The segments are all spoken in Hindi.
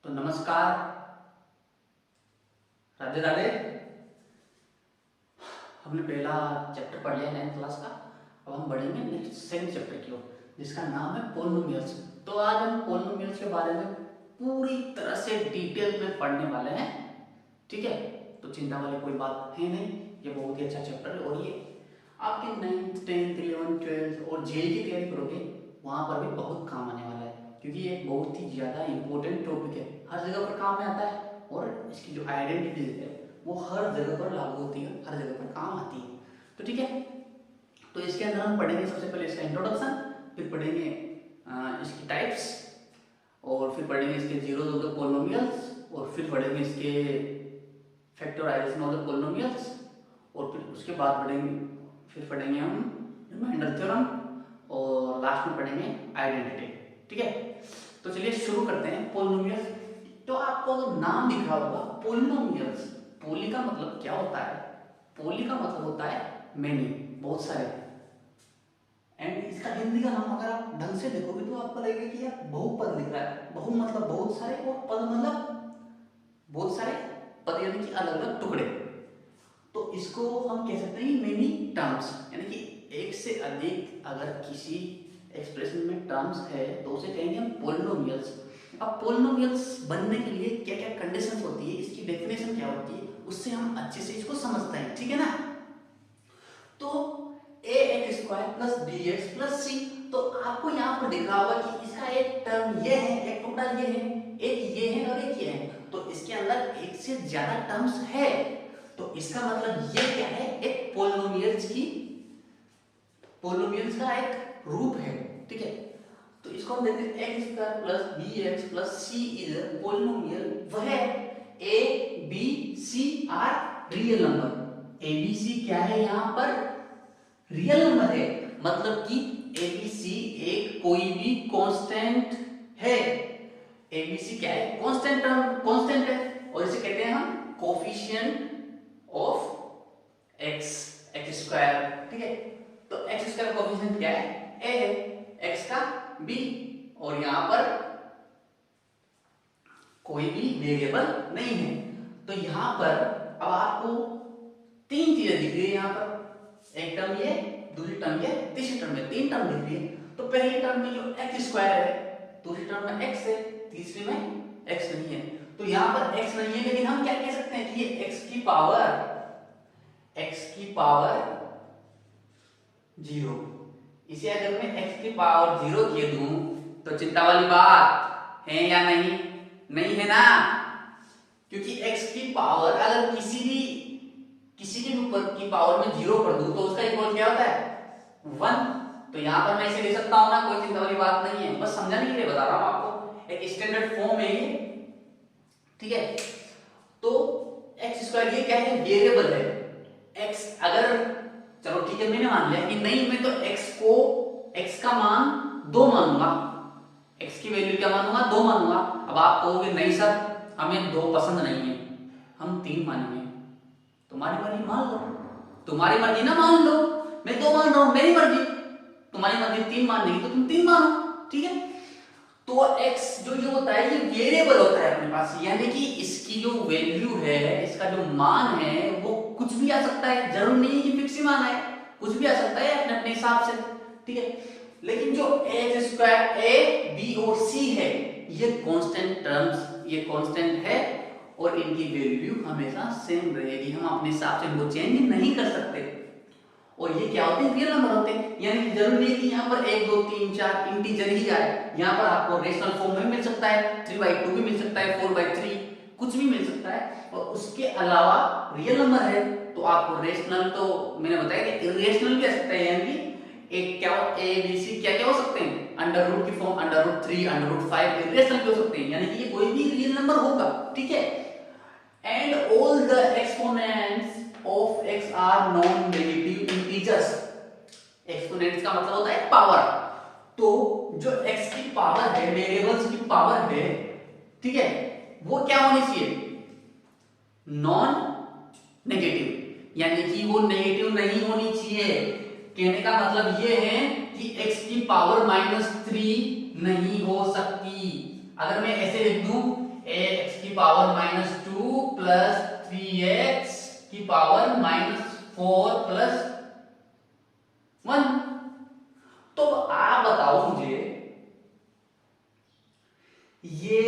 तो नमस्कार, राधे राधे। हमने पहला चैप्टर पढ़ लिया 9th क्लास का। अब हम बढ़ेंगे नेक्स्ट सेकंड चैप्टर की ओर, जिसका नाम है पोलिनोमियल्स। तो आज हम पोलिनोमियल्स के बारे में पूरी तरह से डिटेल में पढ़ने वाले हैं, ठीक है। तो चिंता वाली कोई बात है नहीं, ये बहुत ही अच्छा चैप्टर है। और ये आपके 9th 10th 11th 12th और जेई की तैयारी करोगे वहां पर भी बहुत काम आने वाला है, क्योंकि ये बहुत ही ज्यादा इंपॉर्टेंट टॉपिक है, हर जगह पर काम में आता है। और इसकी जो आइडेंटिटी है वो हर जगह पर लागू होती है, हर जगह पर काम आती है। तो ठीक है, तो इसके अंदर हम पढ़ेंगे सबसे पहले इसका इंट्रोडक्शन, फिर पढ़ेंगे इसकी टाइप्स, और फिर पढ़ेंगे इसके जीरोस ऑफ द पोलिनोमियल्स, और फिर पढ़ेंगे इसके फैक्टराइजेशन ऑफ द पोलिनोमियल्स, और फिर उसके बाद पढ़ेंगे हम रिमाइंडर थ्योरम, और लास्ट में पढ़ेंगे आइडेंटिटी। ठीक है, तो चलिए शुरू करते हैं। पोलिनोमियल्स, तो आपको अगर नाम दिख रहा होगा पोलिनोमियल्स, पोली का मतलब क्या होता है? पोली का मतलब होता है मेनी, बहुत सारे। एंड इसका हिंदी का नाम अगर आप ढंग से देखोगे तो आपको लगेगा कि यार बहुपद लिख रहा है। बहु मतलब बहुत सारे, और पद मतलब बहुत सारे पद, यानी कि अलग अलग टुकड़े। तो इसको हम कह सकते हैं मेनी टर्म्स, यानी कि एक से अधिक अगर किसी एक्सप्रेशन में टर्म्स है तो उसे कहेंगे हम पोलिनोमियल्स। अब पोलिनोमियल्स बनने के लिए क्या क्या कंडीशंस होती है, इसकी डेफिनेशन क्या होती है, उससे हम अच्छे से इसको समझते हैं, ठीक है ना। तो ax square plus bx plus c, तो आपको यहाँ पर दिख रहा होगा कि इसका एक टर्म ये है, एक टुकड़ा ये है, एक ये है और एक ये है। तो इसके अंदर एक से ज्यादा टर्म्स है, तो इसका मतलब ये क्या है, एक पोलिनोमियल्स का एक रूप है, ठीक है। तो इसको हम देखते हैं x square plus bx plus c is a polynomial. वह a b c are real number. a b c क्या है, यहाँ पर रियल नंबर है, मतलब कि a b c एक कोई भी कांस्टेंट है। a b c क्या है, कांस्टेंट टर्म, कांस्टेंट है, और इसे कहते हैं हम coefficient of x, x square, ठीक है। तो x स्क्वायर कोफिशिएंट क्या है, a है, x का b, और यहां पर कोई भी वेरिएबल नहीं है। तो यहां पर अब आपको तीन चीजें दिख रही है, यहां पर एक टर्म ये, दूसरी टर्म ये, तीसरी टर्म में, तीन टर्म दिख रही है। तो पहली टर्म में जो x स्क्वायर है, दूसरी टर्म में x है, तीसरी में x नहीं है। तो यहां पर x नहीं है, लेकिन हम क्या कह सकते हैं कि ये x की पावर 0। इसे अगर मैं x की पावर 0 कह दूं तो चिंता वाली बात है या नहीं? नहीं है ना, क्योंकि x की पावर अगर किसी के ऊपर की पावर में 0 कर दूं तो उसका इक्वल क्या होता है, 1। तो यहां पर मैं इसे ले सकता हूं ना, कोई चिंता वाली बात नहीं है, बस समझने के लिए बता रहा हूं आपको, एक स्टैंडर्ड फॉर्म है ये, ठीक है। तो x स्क्वायर ये क्या है, वेरिएबल है। x अगर, चलो ठीक है, मैंने मान लिया कि नहीं, मैं तो x का मान 2 मानूंगा, x की वैल्यू क्या मानूंगा, 2 मानूंगा। अब आप कहोगे नहीं सर, हमें 2 पसंद नहीं है, हम 3 मानेंगे। तुम्हारी मर्जी, मान लो, तुम्हारी मर्जी ना, मान लो, मैं 2 मान रहा हूं, मेरी मर्जी। तुम्हारी मर्जी 3 मानने की तो तुम 3 मानो, ठीक है। तो x जो होता है ये वेरिएबल होता है अपने पास, यानी कि इसकी जो वैल्यू है, इसका जो मान है वो कुछ भी आ सकता है, जरूर नहीं कि फिक्स ही मान है, कुछ भी आ सकता है अपने अपने हिसाब से, ठीक है। लेकिन जो x स्क्वायर a b और c है ये कांस्टेंट टर्म्स, ये कांस्टेंट है, और इनकी वैल्यू हमेशा सेम रहेगी, हम अपने हिसाब से इनको चेंज नहीं कर सकते। और ये क्या होते हैं, रियल नंबर होते हैं, यानी कि जरूरी नहीं कि यहाँ पर 1 2 3 4 इंटीजर ही आए, यहाँ पर आपको रेशनल फॉर्म में मिल सकता है, 3/2 भी मिल सकता है, 4/3 कुछ भी मिल सकता है। और उसके अलावा रियल नंबर है तो आपको रेशनल, तो मैंने बताया कि इरेशनल भी आ सकता है, यानी कि एक क्या a b c क्या क्या हो सकते हैं, अंडर रूट की form, under root 3 under root 5 irrational भी हो सकते हैं, यानी कि ये कोई भी रियल नंबर होगा, ठीक है। And all the exponents of x are non negative integers. Exponents का मतलब होता है पावर, तो जो x की पावर है, वेरिएबल्स की पावर है, ठीक है, वो क्या होनी चाहिए, नॉन नेगेटिव, यानी कि वो नेगेटिव नहीं होनी चाहिए। कहने का मतलब ये है कि x की पावर -3 नहीं हो सकती। अगर मैं ऐसे लिख दूं एक्स की पावर -2 प्लस 3x की पावर -4 प्लस 1। तो आप बताओ मुझे ये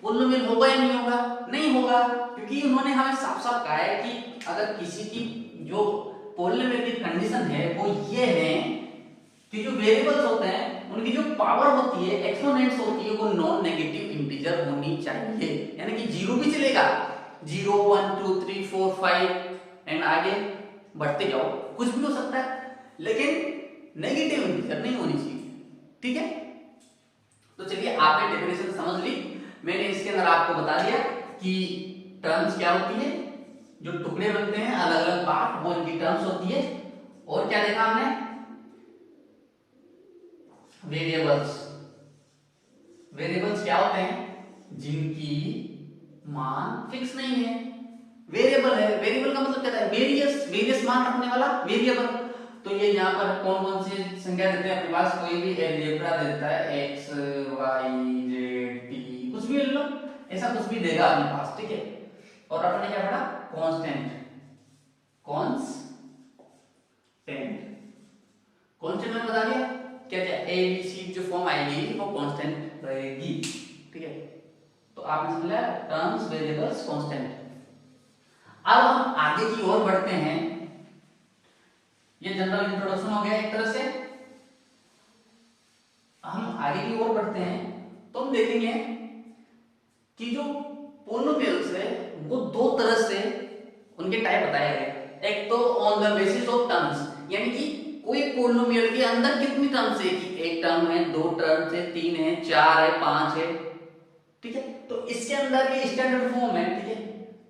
पोलिनोमियल होगा या नहीं होगा? नहीं होगा, क्योंकि उन्होंने हमें साफ साफ कहा है कि अगर किसी की जो पोलिनोमियल की कंडीशन है वो ये है कि जो वेरिएबल्स होते हैं उनकी जो पावर होती है, एक्सपोनेंट्स होती है, वो नॉन नेगेटिव इंटीजर होनी चाहिए। यानी कि जीरो भी चलेगा, 0 1 2 3 4 5 एंड आगे बढ़ते जाओ, कुछ भी हो सकता है, लेकिन नेगेटिव इंटीजर नहीं होनी चाहिए। ठीक है, तो चलिए आपने डेफिनेशन समझ ली, मैंने इसके अंदर आपको बता दिया कि टर्म्स क्या होती है, जो टुकड़े बनते हैं अलग अलग पार्ट, वो इनकी टर्म्स होती है। और क्या देखा हमने? वेरिएबल्स। वेरिएबल्स क्या होते हैं? जिनकी मान फिक्स नहीं है। वेरिएबल है, वेरिएबल का मतलब क्या है? वेरियस मान रखने वाला वेरिएबल। तो ये यहाँ पर कौन कौन सी संख्या देते हैं अपने पास? कोई भी अलजेब्रा देता है, x y z t, कुछ भी ले लो, ऐसा कुछ भी देगा अपने पास। ठीक है, और अपने क्या पढ़ा? कांस्टेंट। कांस्टेंट मैंने बता दिया क्या क्या, a b c जो फॉर्म आएगी वो कांस्टेंट रहेगी। ठीक है, तो आपने समझा टर्म्स, वेरिएबल्स, कांस्टेंट। अब हम आगे की ओर बढ़ते हैं। ये जनरल इंट्रोडक्शन हो गया एक तरह से। हम आगे की ओर बढ़ते हैं तो हम देखेंगे कि जो पोलिनोमियल्स है वो दो तरह से उनके टाइप बताए गए। एक तो on the basis of terms, यानी कि कोई पोलिनोमियल के अंदर कितनी टर्म्स है, कि एक टर्म है, दो टर्म्स है, तीन है, चार है, पांच है। ठीक है, तो इसके अंदर ये स्टैंडर्ड फॉर्म है। ठीक है,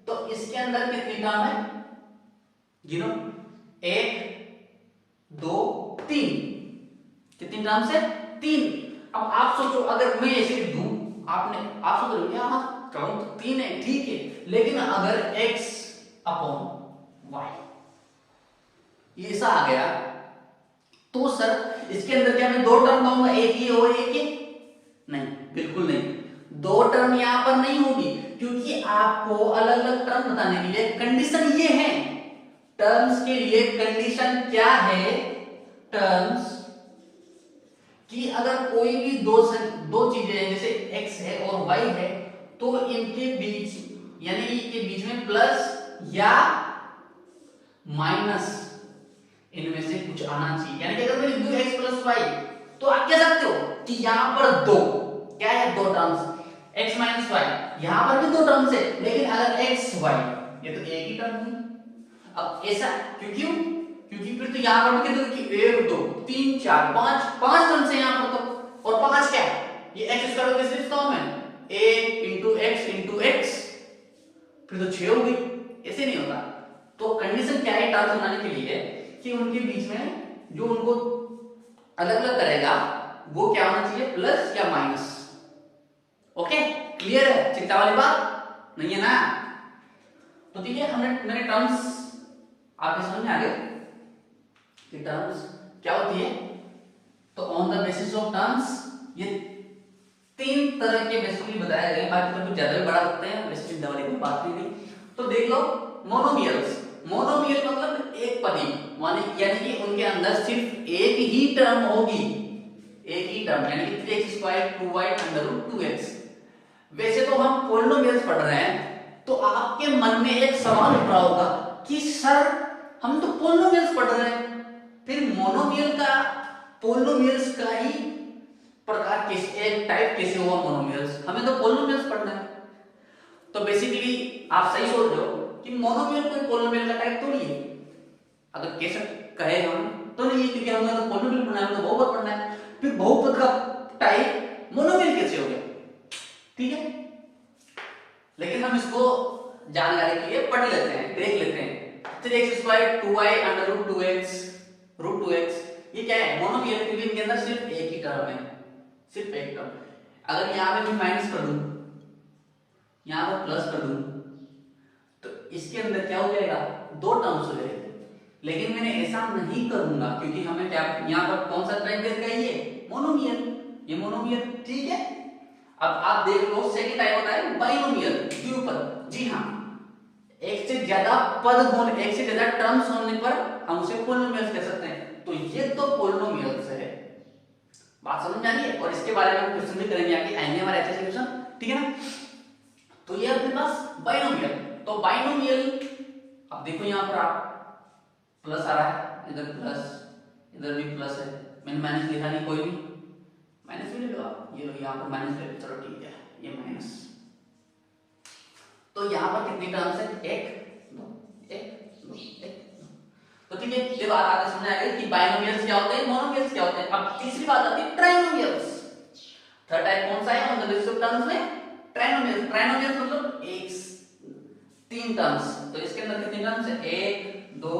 तो इसके अंदर कितनी टर्म है? गिनो, 1 2 3। कितनी टर्म्स है? 3। अब आप सोचो, अगर मैं ऐसे लिख दूं, आप सोच रहे हो हाँ टर्म तो 3 है, ठीक है, लेकिन अगर x अपॉन y ये ऐसा आ गया तो सर इसके अंदर क्या मैं दो टर्म पाऊंगा, एक ही और एक ही? नहीं, बिल्कुल नहीं, दो टर्म यहां पर नहीं होगी, क्योंकि आपको अलग अलग टर्म बताने के लिए कंडीशन ये है। टर्म्स के लिए कंडीशन क्या है? टर्म्स कि अगर कोई भी दो चीजें हैं, जैसे x है और y है, तो इनके बीच यानी इनके बीच में प्लस या माइनस इनमें से कुछ आना चाहिए। यानी कि अगर मैं लिख दूं x प्लस y, तो आप कह सकते हो कि यहां पर दो क्या है? दो टर्म्स x माइनस y, यहां पर भी दो टर्म्स है, लेकिन अगर x y ये तो एक ही टर्म है। अब ऐसा क्योंकि फिर तो यहां पर कितने की 1 2 3 4 5 टर्म्स है यहां पर, तो और 5 क्या है? ये x स्क्वायर को कैसे लिखता हूं मैं? a into x, फिर तो 6 हो गई। ऐसे नहीं होता। तो कंडीशन क्या है टर्म्स बनाने के लिए कि उनके बीच में जो उनको अलग अलग करेगा वो क्या होना चाहिए? प्लस या माइनस। ओके, क्लियर है? चिंता वाली बात नहीं है ना? तो ठीक है, मैंने टर्म्स आपके समझ में आ गए कि टर्म्स क्या होती है। तो on the basis of terms ये तीन तरह के बेसिकली बताए गए, बाकी तो कुछ ज्यादा भी बड़ा सकते हैं, वैसे चिंता वाली कोई बात नहीं। तो देख लो, मोनोमियल्स। मोनोमियल मतलब एक पदी, यानी कि उनके अंदर सिर्फ एक ही टर्म होगी, एक ही टर्म, यानी कि 3x² 2y √ 2x। वैसे तो हम पोलिनोमियल्स पढ़ रहे हैं, तो आपके मन में एक सवाल उठ रहा होगा कि सर हम तो पोलिनोमियल्स पढ़ रहे हैं, फिर पोलिनोमियल्स का ही प्रकार कैसे, एक टाइप कैसे हुआ मोनोमियल्स? हमें तो पोलिनोमियल्स पढ़ना है। तो बेसिकली आप सही सोच रहे हो कि मोनोमियल कोई पोलिनोमियल का टाइप थोड़ी है। अगर कैसे कहे हम तो नहीं है, क्योंकि हमने तो पोलिनोमियल पढ़ना है, तो बहुपद पढ़ना है, फिर बहुपद का टाइप मोनोमियल कैसे हो गया? ठीक है, लेकिन हम इसको जानकारी के लिए पढ़ लेते हैं, देख लेते हैं। 3x² 2y √ 2x ये क्या है? मोनोमियल, क्योंकि इनके अंदर सिर्फ एक ही टर्म है, सिर्फ एक टर्म। अगर यहां पे मैं माइनस कर दूं, यहां पर प्लस कर दूं, तो इसके अंदर क्या हो जाएगा? दो टर्म्स हो जाएंगे। लेकिन मैंने ऐसा नहीं करूंगा, क्योंकि हमें क्या यहां पर कौन सा टाइप देगा? ये मोनोमियल, ये मोनोमियल। ठीक है, अब आप देख लो सेकंड टाइप होता है बाइनोमियल, द्विपद। जी हाँ, एक से ज्यादा पद होने, एक से ज्यादा टर्म्स होने पर हम उसे पोलिनोमियल्स कह सकते हैं। तो ये तो पोलिनोमियल्स है, बात समझ में आ रही है। और इसके बारे में हम क्वेश्चन भी करेंगे, आगे आएंगे हमारे ऐसे क्वेश्चन, ठीक है ना। तो ये अपने पास बाइनोमियल। तो बाइनोमियल, अब देखो यहाँ पर आप प्लस आ रहा है, इधर प्लस, इधर भी प्लस है, मैंने माइनस लिखा नहीं, कोई भी माइनस भी ले लो आप, ये लो यहाँ पर माइनस ले लो, चलो ठीक है, ये माइनस। तो यहाँ पर कितनी टर्म्स है, एक दो, एक दो, एक दो। तो ठीक है, ये बात आगे समझ आ गई कि बाइनोमियल्स क्या होते हैं, मोनोमियल्स क्या होते हैं। अब तीसरी बात आती है ट्राइनोमियल्स। थर्ड टाइप कौन सा है on the basis of terms में, ट्राइनोमियल्स। ट्राइनोमियल्स मतलब एक तीन टर्म्स। तो इसके अंदर कितनी टर्म्स है, एक दो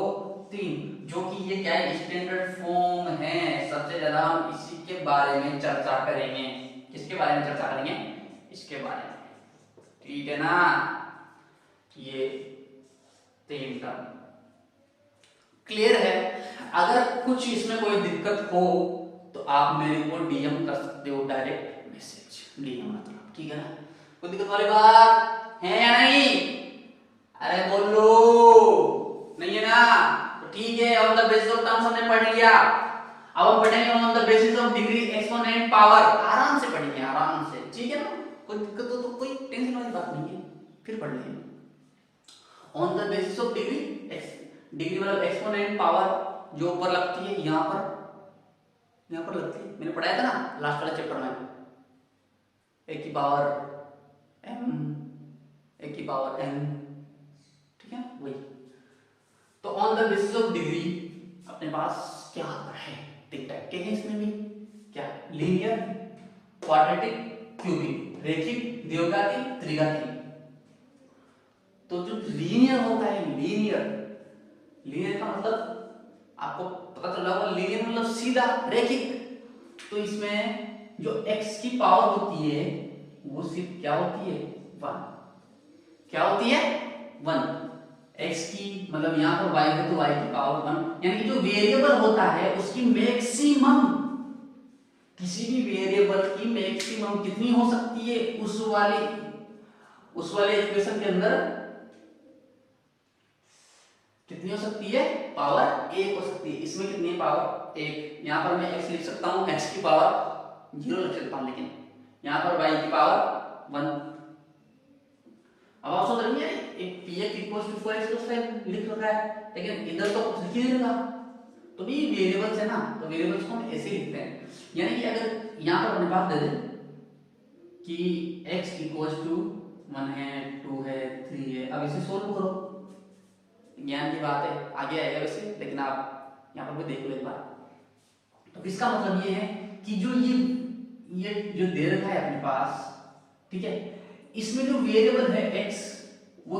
तीन, जो कि ये क्या है, स्टैंडर्ड फॉर्म है। सबसे ज्यादा हम इसी के बारे में चर्चा करेंगे। किसके बारे में चर्चा करेंगे, इसके बारे में, ठीक है ना। ये तीन टर्म क्लियर है। अगर कुछ इसमें कोई दिक्कत हो तो आप मेरे को डीएम कर सकते हो, डायरेक्ट मैसेज, डीएम मतलब, ठीक है ना। कोई दिक्कत वाली बात है या नहीं, अरे बोलो, नहीं है ना, तो ठीक है। On the basis of terms हमने पढ़ लिया, अब हम पढ़ेंगे on the basis of degree, exponent, power. आराम से पढ़ेंगे, आराम से, ठीक है ना। कोई दिक्कत हो तो कोई टेंशन वाली बात नहीं है, फिर पढ़ लेंगे। On the basis of degree, degree मतलब एक्सपोनेंट, पावर जो ऊपर लगती है, यहाँ पर लगती है, मैंने पढ़ाया था ना लास्ट वाले चैप्टर में, एक की पावर m, एक की पावर n, ठीक है वही। तो on the basis of degree अपने पास क्या आता है, तीन टाइप के हैं इसमें भी, क्या, लीनियर, क्वाड्रेटिक, क्यूबिक, रेखिक, द्विघाती, त्रिघाती। तो जो लीनियर होता है, लीनियर का मतलब आपको पता चल रहा होगा, लीनियर मतलब सीधा, रेखिक। तो इसमें जो x की पावर होती है वो सिर्फ क्या होती है, 1। क्या होती है, 1। x की मतलब यहाँ पर y है तो y की पावर 1, यानी कि जो वेरिएबल होता है उसकी मैक्सिमम, किसी भी वेरिएबल की मैक्सिमम कितनी हो सकती है, उस वाले इक्वेशन के अंदर कितनी हो सकती है, पावर 1 हो सकती है। इसमें कितनी है, पावर 1। यहाँ पर मैं x लिख सकता हूँ, x की पावर 0 लिख सकता हूँ, लेकिन यहाँ पर y की पावर 1। अब आप सोच रहे हैं एक px = 4x + 5 लिख रखा है, लेकिन इधर तो कुछ लिख ही नहीं रखा। तो भी वेरिएबल्स है ना, तो वेरिएबल्स को हम ऐसे लिखते हैं। यानी कि अगर यहाँ पर अपने पास दे दे कि x = 1 है, 2 है, 3 है, अब इसे सोल्व करो, ज्ञान की बात है, आगे आएगा वैसे, लेकिन आप यहाँ पर भी देख लो एक बार। तो इसका मतलब ये है कि जो ये जो दे रखा है अपने पास, ठीक है, इसमें जो वेरिएबल है x, वो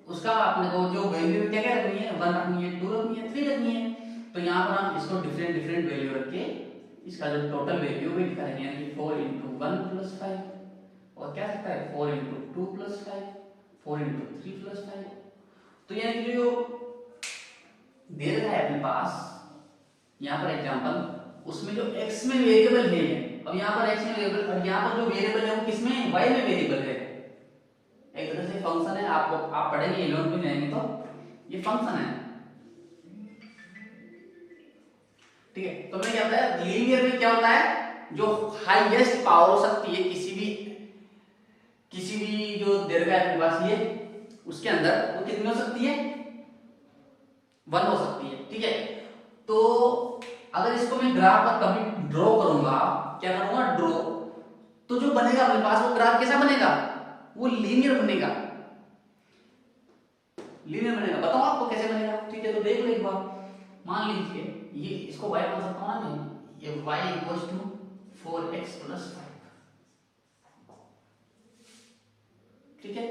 उसका आपने को जो वैल्यू क्या क्या रखनी है, 1 रखनी है, 2 रखनी है, 3 रखनी है। तो यहाँ पर हम इसको डिफरेंट वैल्यू रख के इसका जो टोटल वैल्यू वो निकालेंगे, यानी कि 4 × 1 + 5, और क्या सकता है 4 × 2 + 5, 4 × 3 + 5। तो यानी कि जो दे रखा है अपने पास यहाँ पर एग्जांपल, उसमें जो x में वेरिएबल है, अब यहाँ पर x में वेरिएबल, और यहाँ पर जो वेरिएबल है वो किसमें, y में वेरिएबल है। एक तरह से फंक्शन है, आप पढ़ेंगे 11 में जाएंगे तो ये फंक्शन है, ठीक है। तो मैं क्या होता है, लीनियर में क्या होता है, जो हाईएस्ट पावर हो सकती है किसी भी जो दे रखा है अपने पास ये, उसके अंदर वो कितनी हो सकती है, 1 हो सकती है, ठीक है। तो अगर इसको मैं ग्राफ पर कभी ड्रॉ करूंगा, क्या करूंगा, ड्रॉ, तो जो बनेगा अपने पास वो ग्राफ कैसा बनेगा, वो लीनियर बनेगा। बताओ आपको कैसे बनेगा, ठीक है। तो देख लो एक बार, मान लीजिए ये इसको y मान सकता हूं ना मैं, ये y = 4x + 5, ठीक है।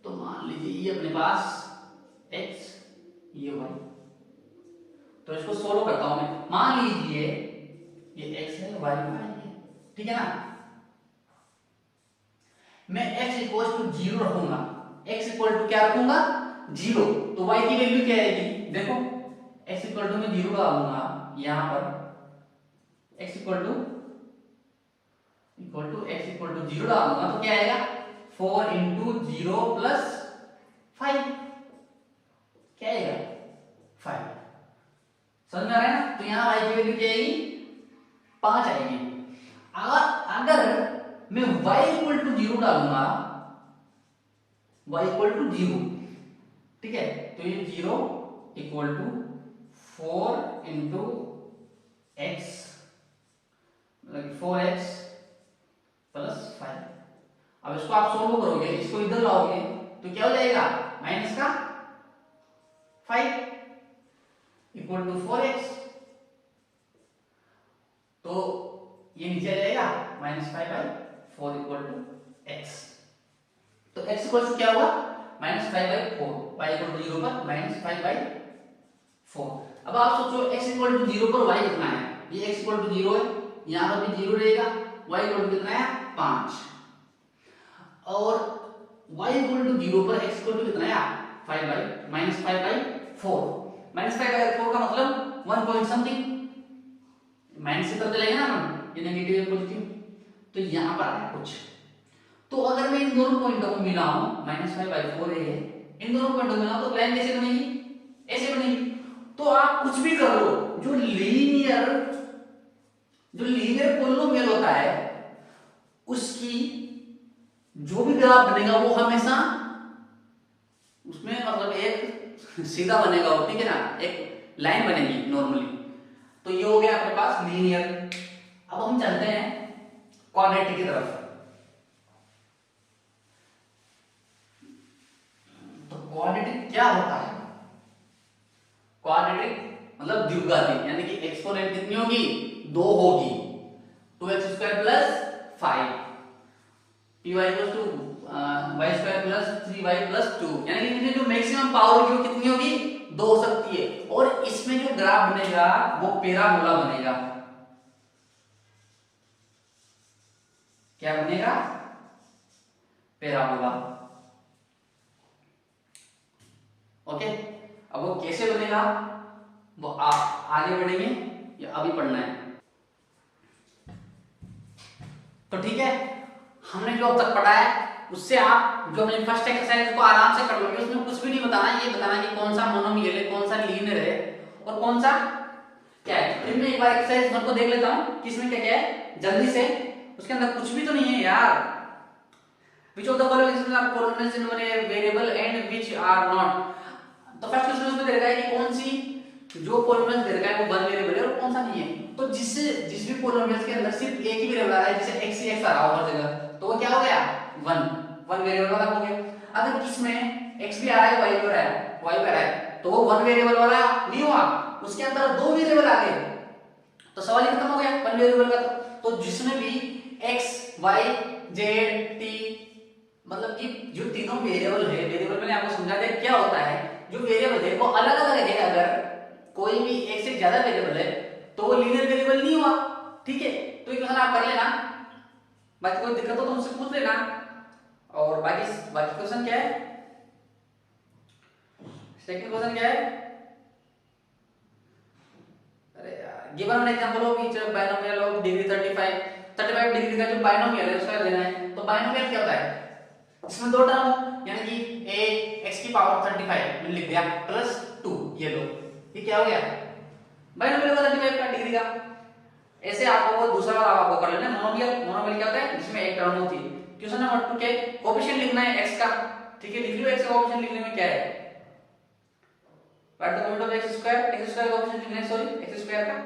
तो मान लीजिए ये अपने पास x, ये y, तो इसको सोल्व करता हूं मैं। मान लीजिए ये x है, y है, ठीक है ना। मैं x = 0 रखूंगा, x = क्या रखूंगा, 0। तो y की वैल्यू क्या आएगी, देखो x = मैं 0 डालूंगा यहाँ पर, x = equal to x equal to 0 डाल दूंगा तो क्या आएगा 4 इंटू 0 प्लस 5 क्या आएगा 5। समझ में आ रहा है ना। तो यहाँ y की वैल्यू क्या आएगी 5 आएगी। अगर मैं y इक्वल टू 0 डालूंगा y इक्वल टू 0 ठीक है तो ये 0 इक्वल टू 4 इंटू एक्स मतलब 4x प्लस 5। अब इसको आप सोल्व करोगे इसको इधर लाओगे तो क्या हो जाएगा माइनस का 5 इक्वल टू 4x तो ये नीचे आ जाएगा -5/4 इक्वल टू x। तो x इक्वल टू क्या होगा -5/4 y इक्वल टू 0 पर -5/4। अब आप सोचो x इक्वल टू 0 पर y कितना है। ये x इक्वल टू 0 है यहां पर भी 0 रहेगा y इक्वल टू कितना है 5 और y इक्वल टू 0 पर x इक्वल टू कितना है 5/4 -5/4 का मतलब 1 पॉइंट समथिंग माइनस से तरफ चलेगा ना ये नेगेटिव या पॉजिटिव तो यहां पर आया कुछ। तो अगर मैं इन दोनों पॉइंटों को मिलाऊं -5/4 है इन दोनों पॉइंटों को मिलाऊं तो लाइन कैसे बनेगी ऐसे बनेगी। तो आप कुछ भी कर लो जो लीनियर पॉलिनोमियल होता है उसकी जो भी ग्राफ बनेगा वो हमेशा उसमें मतलब एक सीधा बनेगा वो ठीक है ना एक लाइन बनेगी नॉर्मली। तो ये हो गया अपने पास लीनियर। अब हम चलते हैं क्वाड्रेटिक की तरफ। तो क्वाड्रेटिक क्या होता है क्वाड्रेटिक मतलब द्विघाती यानी कि एक्सपोनेंट कितनी होगी 2 होगी 2x² plus 5 py equals to y² plus 3y plus 2 यानी कि इसमें जो मैक्सिमम पावर होगी वो कितनी होगी 2 हो सकती है। और इसमें जो ग्राफ बनेगा वो पैराबोला बनेगा। क्या बनेगा पैराबोला। ओके अब वो कैसे बनेगा वो आप आगे बढ़ेंगे या अभी पढ़ना है। तो ठीक है हमने जो अब तक पढ़ा है उससे आप जो अपनी फर्स्ट एक्सरसाइज को आराम से कर लोगे। उसमें कुछ भी नहीं बताना ये बताना कि कौन सा मोनोमियल है कौन सा लीनियर है और कौन सा क्या है। फिर मैं एक बार एक्सरसाइज वन को देख लेता हूं कि इसमें क्या क्या है जल्दी से। उसके अंदर कुछ भी तो नहीं है यार। which of the following are polynomials in one variable and which are not। तो फर्स्ट क्वेश्चन उसमें दे रखा है कि कौन सी जो पोलिनोमियल दे रखा है वो वन वेरिएबल है और कौन सा नहीं है। तो जिस भी पोलिनोमियल के अंदर सिर्फ एक ही वेरिएबल आ रहा है जैसे x ही x आ रहा हो हर जगह तो वो क्या हो गया वन वेरिएबल वाला हो गया। अगर किसमें x भी आ रहा है y भी आ रहा है तो वो वन वेरिएबल वाला नहीं हुआ उसके अंदर 2 वेरिएबल आ गए तो सवाल ही खत्म हो गया वन वेरिएबल का। तो जिसमें भी x y z t मतलब कि जो तीनों वेरिएबल है वेरिएबल मैंने आपको समझा दिया क्या होता है। जो वेरिएबल है वो अलग अलग है अगर कोई भी एक से ज्यादा वेरिएबल है तो वो लीनियर वेरिएबल नहीं हुआ ठीक है। तो ये क्वेश्चन आप कर लेना बाकी कोई दिक्कत हो तो मुझसे पूछ लेना। और बाकी क्वेश्चन क्या है सेकंड क्वेश्चन क्या है अरे यार given an example of each binomial of degree 35 degree का जो बायनोमियल है उसका लेना है। तो बायनोमियल क्या होता है इसमें 2 टर्म यानी कि a x की पावर 35 मैंने लिख दिया प्लस 2 ये लो ये क्या हो गया बायनोमियल 35 का डिग्री का। ऐसे आपको दूसरा वाला आपको कर लेना मोनोमियल क्या होता है जिसमें एक टर्म होती है। क्वेश्चन नंबर 2 के कोएफिशिएंट लिखना है x का ठीक है लिख लो x का कोएफिशिएंट लिखने में क्या है right the coefficient of x square coefficient लिखना है सॉरी x स्क्वायर का।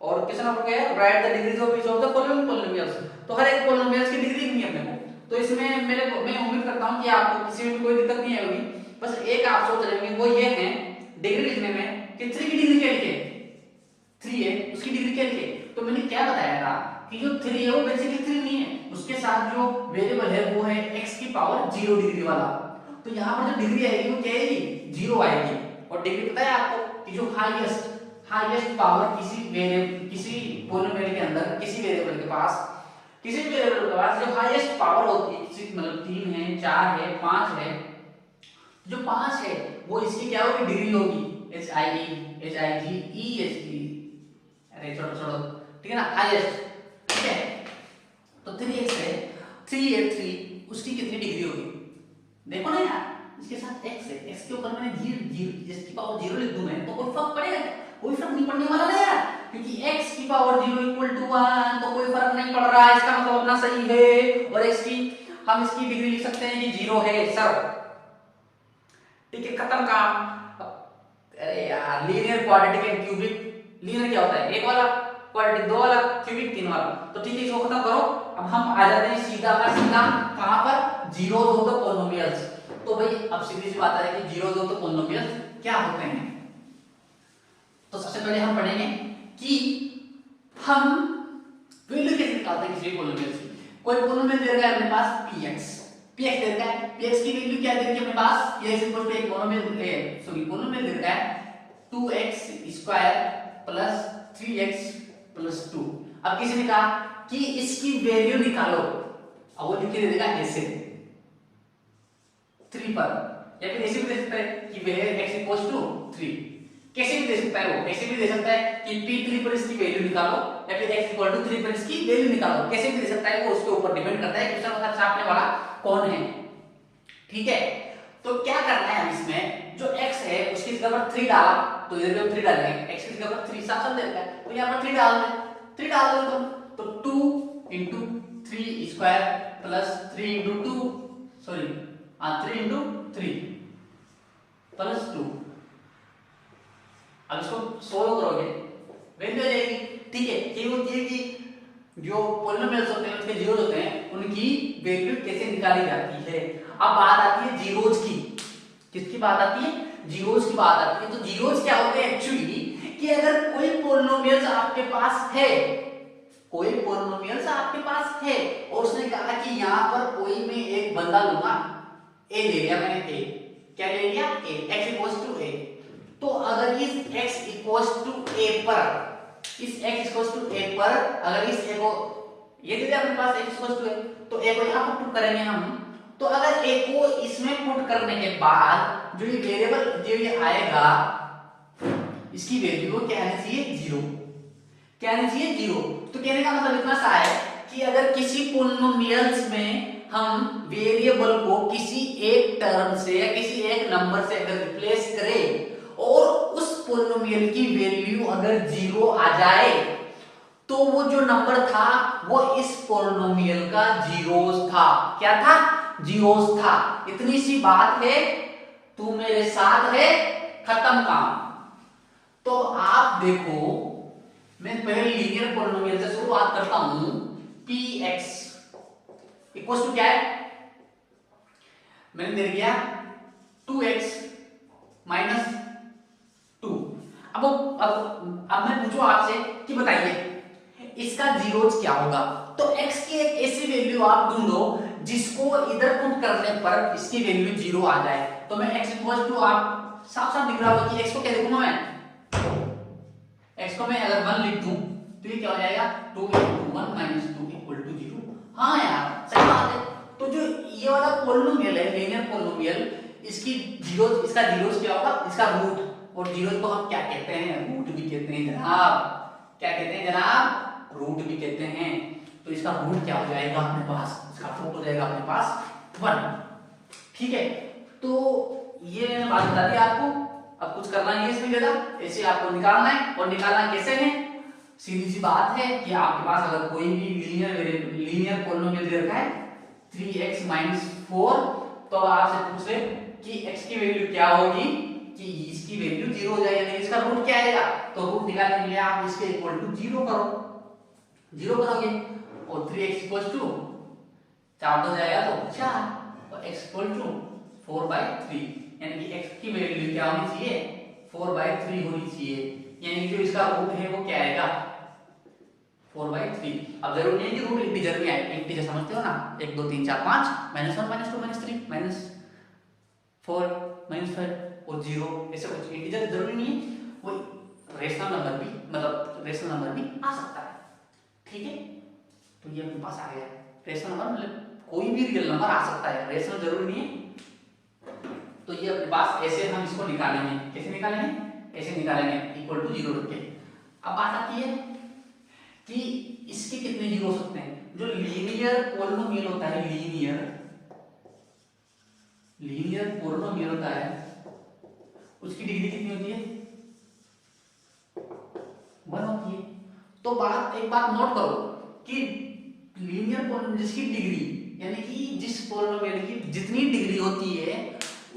और क्वेश्चन नंबर क्या है right the degrees of each of the following polynomials. तो हर एक पोलिनोमियल्स की डिग्री लिखनी है अपने को। तो इसमें मैं उम्मीद करता हूं कि आपको किसी में कोई दिक्कत नहीं आएगी। बस एक आप सोच रहे होंगे वो ये है डिग्री लिखने में कि 3 की डिग्री क्या लिखे 3 है उसकी डिग्री क्या लिखे। तो मैंने क्या बताया था कि जो 3 है वो बेसिकली 3 नहीं है उसके साथ जो वेरिएबल है वो है x की पावर 0 डिग्री वाला। तो यहां पर जो डिग्री आएगी वो क्या आएगी 0 आएगी। और डिग्री पता है आपको कि जो हाईएस्ट पावर किसी पोलिनोमियल के अंदर किसी वेरिएबल के पास जो हाईएस्ट पावर होती है किसी मतलब 3 है 4 है 5 है जो 5 है वो इसकी क्या होगी डिग्री होगी HIG EHT अरे छोड़ो ठीक है ना हाईएस्ट ठीक है। तो 3x है, 3 है, 3 उसकी कितनी डिग्री होगी देखो ना यार, इसके साथ x है, x के ऊपर मैंने 0 इसकी पावर 0 लिख दूं मैं तो कोई फर्क पड़ेगा क्या? कोई फर्क नहीं पड़ने वाला ना यार, क्योंकि x की पावर 0 इक्वल टू 1 तो कोई फर्क नहीं पड़ रहा है, इसका मतलब अपना सही है। और x की हम इसकी डिग्री लिख सकते हैं कि 0 है सर। ठीक है, खत्म काम। अरे यार linear quadratic and cubic, linear क्या होता है? एक वाला, क्वाड्रेटिक दो वाला, क्यूबिक तीन वाला। तो ठीक है, इसको खत्म करो। अब हम आ जाते हैं सीधा का सीधा कहां पर? Zeros of the polynomials. तो भाई अब सीधी सी बात है कि जीरोस ऑफ द पॉलिनोमियल्स क्या होते हैं। तो सबसे पहले हम पढ़ेंगे कि हम वैल्यू कैसे निकालते हैं किसी भी पॉलिनोमियल की। कोई पॉलिनोमियल दे रखा है अपने पास px, px दे रखा है, px की वैल्यू क्या दे रखी है अपने पास? ये इक्वल टू एक पॉलिनोमियल दे रखा है 2x² प्लस 3x प्लस 2। अब किसी ने कहा कि इसकी वैल्यू निकालो, अब वो लिख के दे देगा ऐसे 3 पर, या फिर ऐसे भी दे सकता है कि वेयर x इक्वल्स टू 3। कैसे भी दे सकता है, वो ऐसे भी दे सकता है कि p3 पर इसकी वैल्यू निकालो, या फिर x इक्वल टू 3 पर इसकी वैल्यू निकालो। कैसे भी दे सकता है, वो उसके ऊपर डिपेंड करता है कि उसका मतलब छापने वाला कौन है। ठीक है, तो क्या करना है हम इसमें, जो x है उसकी जगह 3 डाला तो इधर भी हम 3 डालेंगे, x की जगह 3 साफ साफ दे रखा है तो यहां पर 3 डाल दे, 3 डाल दो तो 2 into 3 square plus 3 into 2 sorry 3 into 3 plus 2। अब इसको सोल्व करोगे वैल्यू आ जाएगी। ठीक है, ये होती है कि जो पॉलिनोमियल्स होते हैं उसके जीरोस होते हैं उनकी वैल्यू कैसे निकाली जाती है। अब बात आती है जीरोस की। किसकी बात आती है? जीरोस की बात आती है। तो जीरोस क्या होते हैं एक्चुअली कि अगर कोई पॉलिनोमियल्स आपके पास है, कोई पॉलिनोमियल्स आपके पास है और उसने कहा कि यहां पर कोई मैं एक बंदा लूंगा, a ले लिया मैंने, a क्या ले लिया? a, x equals to a। तो अगर इस x इक्वल्स टू a पर, इस x इक्वल्स टू a पर अगर इस a को ये दे दिया अपने पास x इक्वल्स टू a, तो a को यहां पर पुट करेंगे हम। तो अगर a को इसमें पुट करने के बाद जो ये वेरिएबल जो ये आएगा इसकी वैल्यू क्या आनी चाहिए? 0। क्या आनी चाहिए? 0। तो कहने का मतलब इतना सा है कि अगर किसी पॉलिनोमियल्स में हम वेरिएबल को किसी एक टर्म से या किसी एक नंबर से अगर रिप्लेस करें और उस पॉलिनोमियल की वैल्यू अगर 0 आ जाए तो वो जो नंबर था वो इस पॉलिनोमियल का जीरोस था। क्या था? जीरोस था। इतनी सी बात है, तू मेरे साथ है, खत्म काम। तो आप देखो, मैं पहले लीनियर पॉलिनोमियल से शुरुआत करता हूं। px इक्वल्स टू क्या है? मैंने दे दिया 2x माइनस 2। अब मैं पूछूं आपसे कि बताइए इसका जीरोस क्या होगा। तो x की एक ऐसी वैल्यू आप ढूंढो जिसको इधर पुट करने पर इसकी वैल्यू 0 आ जाए। तो मैं x इक्वल्स टू, आप साफ साफ दिख रहा होगा कि x को क्या लिखूंगा मैं? x को मैं अगर 1 लिख दूं तो ये क्या हो जाएगा? 2 into 1 minus 2 equal to 0। हाँ यार सही बात है। तो जो ये वाला पॉलिनोमियल है, लीनियर पॉलिनोमियल, इसकी जीरोस, इसका जीरोस क्या होगा? इसका रूट। और जीरोस को हम क्या कहते हैं? रूट भी कहते हैं जनाब। क्या कहते हैं जनाब? रूट भी कहते हैं। तो इसका रूट क्या हो जाएगा अपने पास? इसका रूट हो जाएगा अपने पास 1। ठीक है, तो ये मैंने बात बता दी आपको। अब कुछ करना नहीं है इसमें ज्यादा, ऐसे आपको निकालना है। और निकालना कैसे है? सीधी सी बात है कि आपके पास अगर कोई भी लीनियर पॉलिनोमियल दे रखा है 3x माइनस 4, तो आपसे पूछ ले कि x की वैल्यू क्या होगी कि इसकी वैल्यू 0 हो जाएगी, यानी इसका रूट क्या आएगा। तो रूट निकालने के लिए आप इसके इक्वल टू 0 करो, 0 करोगे और 3x इक्वल टू 4 हो जाएगा तो 4 और x इक्वल टू 4/3, यानी कि x की वैल्यू क्या होनी चाहिए? 4/3 होनी चाहिए। यानी जो इसका रूट है वो क्या आएगा? 4/3। अब जरूरी नहीं कि रूट इंटीजर में आए, इंटीजर समझते हो ना, 1 2 3 4 5 -1 -2 -3 -4 -5 और 0, ऐसे कुछ इंटीजर जरूरी नहीं है। वो रेशनल नंबर भी, मतलब रेशनल नंबर भी आ सकता है। ठीक है, तो ये अपने पास आ गया। रेशनल नंबर मतलब कोई भी रियल नंबर आ सकता है, रेशनल जरूरी नहीं है। तो ये अपने पास ऐसे हम इसको निकालेंगे। कैसे निकालेंगे? ऐसे निकालेंगे इक्वल टू 0 रख के। अब बात आती है कि इसके कितने जीरो हो सकते हैं। जो लीनियर पोलिनोमियल होता है, लीनियर पोलिनोमियल होता है, उसकी डिग्री कितनी होती है? 1 होती है। तो एक बात नोट करो कि लीनियर पोलिनोमियल जिसकी डिग्री, यानी कि जिस पोलिनोमियल की जितनी डिग्री होती है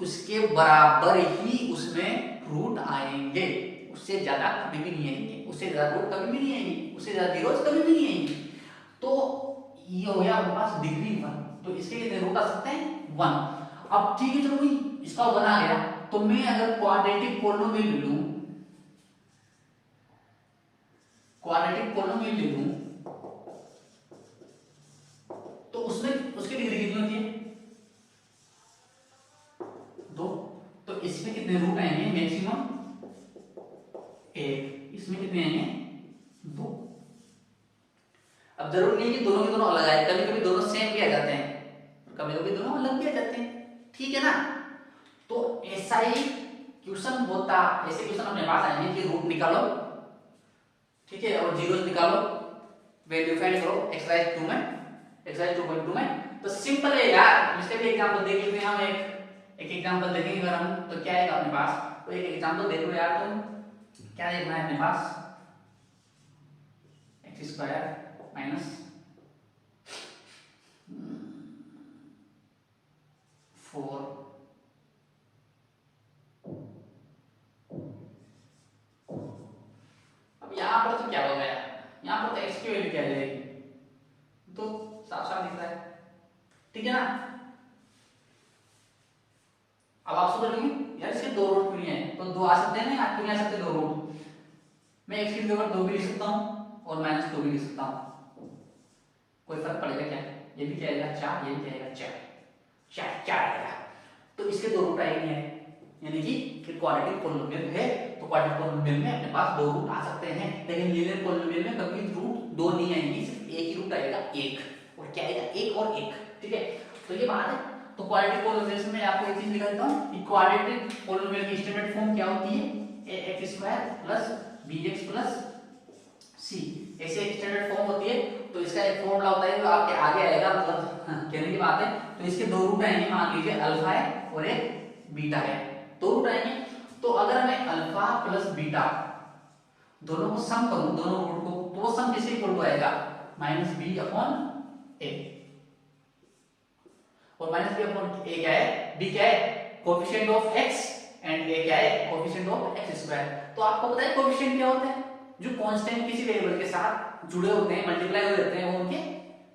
उसके बराबर ही उसमें रूट आएंगे, उससे ज्यादा कभी भी नहीं आएंगे, उससे ज्यादा रूट कभी भी नहीं आएंगे, उससे ज्यादा जीरोस कभी भी नहीं आएंगे। तो ये हो गया हमारे पास डिग्री 1, तो इसके कितने रूट आ सकते हैं? 1। अब ठीक है, चलो भाई इसका 1 आ गया, तो मैं अगर क्वाड्रेटिक पोलिनोमियल ले लूं, तो उसमें उसकी डिग्री कितनी होती है? 2। तो इसमें कितने रूट आएंगे? मैक्सिमम 1, इसमें कितने आएंगे? 2। अब जरूर नहीं कि दोनों के दोनों अलग आए, कभी कभी दोनों सेम भी आ जाते हैं, कभी कभी दोनों अलग भी आ जाते हैं, ठीक है ना। तो ऐसा ही क्वेश्चन होता, ऐसे क्वेश्चन अपने पास आएंगे कि रूट निकालो, ठीक है, और जीरोस निकालो, वैल्यू फाइंड करो एक्सरसाइज 2 में, एक्सरसाइज 2.2 में। तो सिंपल है यार, इसके भी एग्जांपल देख लेते हैं हम, एक एग्जांपल देखेंगे अगर हम, तो क्या आएगा अपने पास? तो एक एग्जांपल देख लो यार तुम, क्या देखना है अपने पास? x² माइनस 4 अब यहां पर तो क्या होगा यार, यहां पर तो x की वैल्यू क्या जाएगी? तो साफ साफ दिख रहा है, ठीक है ना। अब आप सोच रहे यार इसके 2 रूट क्यों नहीं है? तो 2 आ सकते हैं ना, क्यों नहीं आ सकते 2 रूट? मैं x की जगह 2 भी लिख सकता हूं और -2 भी लिख सकता हूं, कोई फर्क पड़ेगा क्या? ये भी क्या आएगा? 4, ये भी क्या आएगा? 4 आएगा। तो इसके 2 रूट आएंगे, यानी कि क्वाड्रेटिक पोलिनोमियल है, तो क्वाड्रेटिक पोलिनोमियल में अपने पास 2 रूट आ सकते हैं, लेकिन लीनियर पोलिनोमियल में कभी रूट 2 नहीं आएंगे, सिर्फ एक ही रूट आएगा, 1। और क्या आएगा? 1 और 1, ठीक है। तो ये बात है। तो क्वाड्रेटिक पोलिनोमियल में आपको एक चीज दिखा देता हूं कि क्वाड्रेटिक पोलिनोमियल की स्टैंडर्ड फॉर्म क्या होती है? ax² + bx + c, ऐसे स्टैंडर्ड फॉर्म होती है। तो इसका एक फॉर्मूला होता है जो आपके आगे आएगा, मतलब कहने की बात है। तो इसके 2 रूट आएंगे, मान लीजिए अल्फा है और एक बीटा है, 2 रूट आएंगे। तो अगर मैं अल्फा प्लस बीटा दोनों को सम करूं, दोनों रूट को, तो वो सम किसके इक्वल टू आएगा? -b/a, और -b/a क्या है? b क्या है? Coefficient of x, and a क्या है? Coefficient of x²। तो आपको पता है कोएफिशिएंट क्या होता है? जो कांस्टेंट किसी वेरिएबल के साथ जुड़े होते हैं, मल्टीप्लाई हो जाते हैं, वो उनके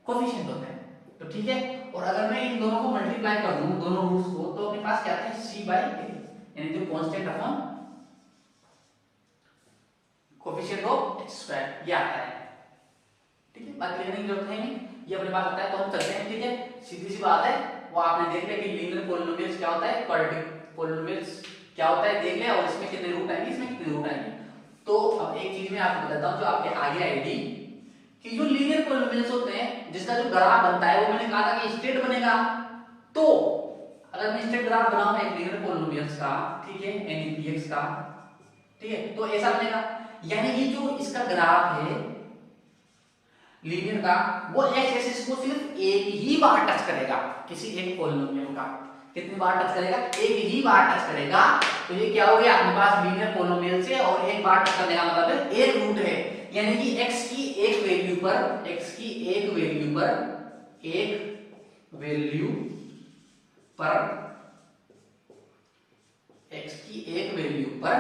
कोएफिशिएंट होते हैं, तो ठीक है। और अगर मैं इन दोनों को मल्टीप्लाई कर दूं, दोनों रूट्स को, तो अपने पास क्या आता है? c/a, यानी जो constant upon coefficient of x² ये आता है, ठीक है। बात लिखने की जरूरत है नहीं, ये अपने पास आता है। तो हम चलते हैं, ठीक है। सीधी सी बात है, वो आपने देख लिया कि लीनियर पोलिनोमियल्स क्या होता है, क्वाड्रेटिक पोलिनोमियल्स क्या होता है देख लिया, और इसमें कितने रूट आएंगे, इसमें कितने रूट आएंगे। तो अब एक चीज मैं आपको बताता हूं जो आपके आगे आएगी, कि जो लीनियर पोलिनोमियल्स होते हैं जिसका जो ग्राफ बनता है, वो मैंने कहा था कि स्ट्रेट बनेगा। तो अगर मैं स्ट्रेट ग्राफ बनाऊं एक लीनियर पोलिनोमियल्स का, ठीक है, NPX का, ठीक है, तो ऐसा बनेगा, यानी कि जो इसका ग्राफ है लीनियर का, वो एक्स एक्सिस को सिर्फ एक ही बार टच करेगा, किसी एक पोलिनोमियल का। कितनी बार टच करेगा? एक ही बार टच करेगा। तो ये क्या हो गया अपने पास? लीनियर पोलिनोमियल से, और एक बार टच करने का मतलब है एक रूट है, यानी कि x की एक वैल्यू पर, x की एक वैल्यू पर, एक वैल्यू पर, x की एक वैल्यू पर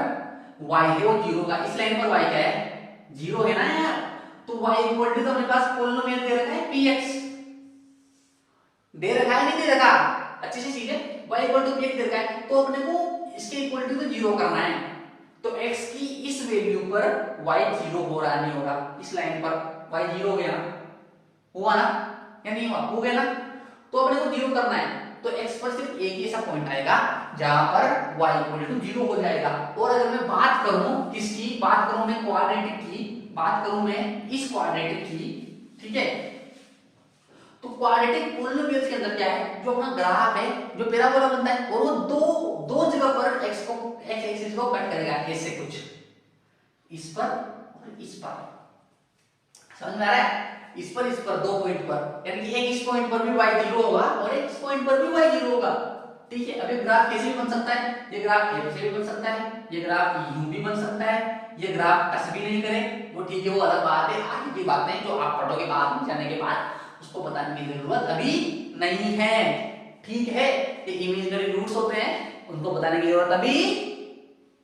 y है वो 0 का, इस लाइन पर y क्या है? 0 है ना यार। तो y इक्वल टू, तो अपने पास पोलिनोमियल दे रखा है px, दे रखा है नहीं दे रखा? अच्छी सी चीज है, y इक्वल टू px दे रखा है, तो अपने को इसके इक्वल टू तो 0 करना है। तो x की इस वैल्यू पर y 0 हो रहा है, नहीं हो रहा? इस लाइन पर y 0 हो गया ना, हुआ ना या नहीं हुआ? हो गया ना। तो अपने को 0 करना है, तो x पर सिर्फ एक ही ऐसा पॉइंट आएगा जहां पर y इक्वल टू 0 हो जाएगा। और अगर मैं बात करूं किसकी, बात करूं मैं क्वाड्रेटिक की, बात करूं मैं इस क्वाड्रेटिक की, ठीक है, तो क्वाड्रेटिक पोलिनोमियल्स के अंदर क्या है? जो अपना ग्राफ है, जो पैराबोला बनता है, और वो दो जगह पर x एक्सिस को कट करेगा, ऐसे कुछ, इस पर और इस पर, समझ में आ रहा है? इस पर 2 पॉइंट पर, यानी कि एक इस पॉइंट पर भी y 0 होगा और एक इस पॉइंट पर भी y 0 होगा। ठीक है, अब ये ग्राफ कैसे भी बन सकता है, ये ग्राफ ऐसे भी बन सकता है, ये ग्राफ यूं भी बन सकता है, ये ग्राफ टच भी नहीं करे, वो ठीक है, वो अलग बात है। आगे की बातें जो आप पढ़ोगे बाद में जाने के बाद उसको बताने की जरूरत अभी नहीं है। ठीक है, ये इमेजिनरी रूट्स होते हैं, उनको बताने की जरूरत अभी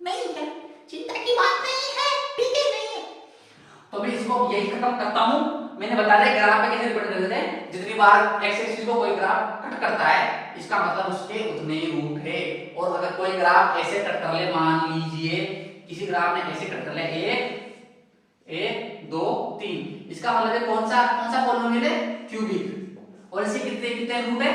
नहीं है, चिंता की बात नहीं है। ठीक है, नहीं है तो मैं इसको यही खत्म करता हूं। मैंने बता दिया ग्राफ में कैसे रिप्रेजेंट करते हैं, जितनी बार एक्स एक्सिस को कोई ग्राफ कट करता है इसका मतलब उसके उतने ही रूट है। और अगर कोई ग्राफ ऐसे कट कर ले, मान लीजिए किसी ग्राफ ने ऐसे कट कर ले 1 2 3, इसका मतलब है कौन सा पॉलिनोमियल है, क्यूबिक। और इसके कितने कितने रूट है,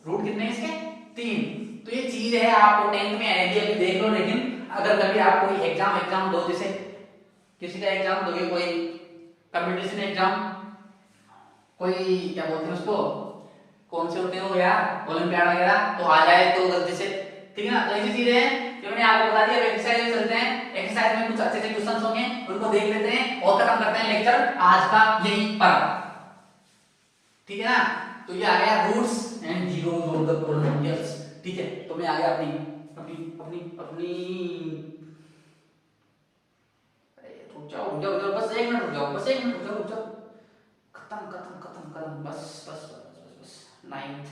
रूट कितने इसके 3। तो ये चीज है आपको 10th में आएगी, अभी देख लो। लेकिन अगर कभी आप कोई एग्जाम दो, जैसे किसी का एग्जाम दोगे, कोई कंपटीशन एग्जाम, कोई क्या बोलते हैं उसको, कौन से होते हैं वो यार, ओलंपियाड वगैरह, तो आ जाए तो गलती से, ठीक है ना। तो ऐसी चीजें हैं जो मैंने आपको बता दिया। एक्सरसाइज में चलते हैं, एक्सरसाइज में कुछ अच्छे से क्वेश्चंस होंगे, उनको देख लेते हैं और खत्म करते हैं लेक्चर आज का यहीं पर। ठीक है ना, तो ये आ गया roots and zeros of the polynomials. ठीक है, तो मैं आ गया अपनी रुक जाओ बस 1 मिनट रुक जाओ, खत्म बस 9th